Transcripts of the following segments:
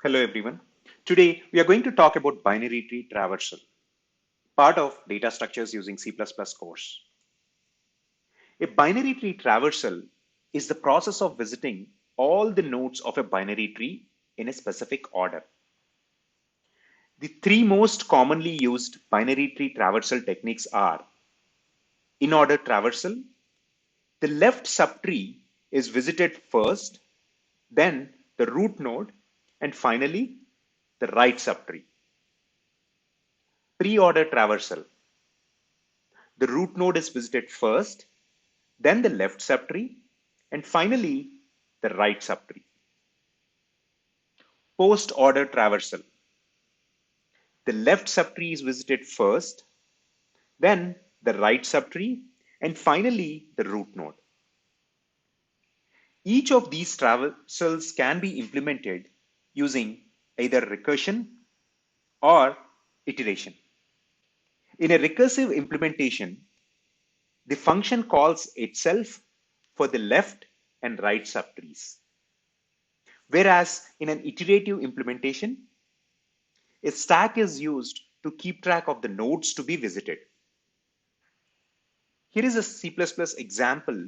Hello everyone. Today we are going to talk about binary tree traversal, part of data structures using C++ course. A binary tree traversal is the process of visiting all the nodes of a binary tree in a specific order. The three most commonly used binary tree traversal techniques are in-order traversal. The left subtree is visited first, then the root node, and finally the right subtree. Pre-order traversal. The root node is visited first, then the left subtree, and finally the right subtree. Post-order traversal. The left subtree is visited first, then the right subtree, and finally the root node. Each of these traversals can be implemented using either recursion or iteration. In a recursive implementation, the function calls itself for the left and right subtrees. Whereas in an iterative implementation, a stack is used to keep track of the nodes to be visited. Here is a C++ example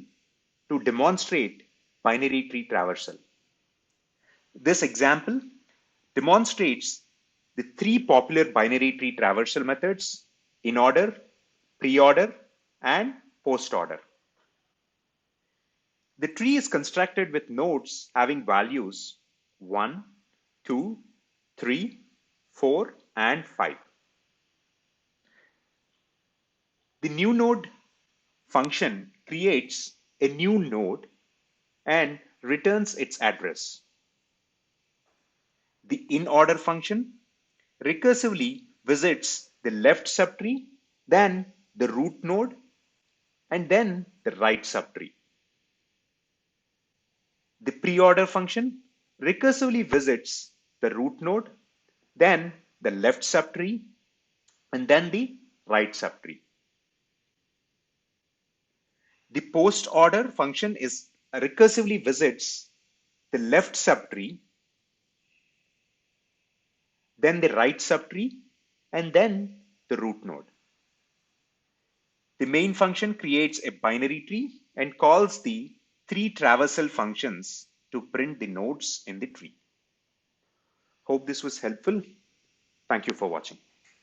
to demonstrate binary tree traversal. This example demonstrates the three popular binary tree traversal methods: in-order, pre-order, and post-order. The tree is constructed with nodes having values 1, 2, 3, 4, and 5. The new node function creates a new node and returns its address. The in-order function recursively visits the left subtree, then the root node, and then the right subtree. The pre-order function recursively visits the root node, then the left subtree, and then the right subtree. The post-order function is recursively visits the left subtree, then the right subtree, and then the root node. The main function creates a binary tree and calls the three traversal functions to print the nodes in the tree. Hope this was helpful. Thank you for watching.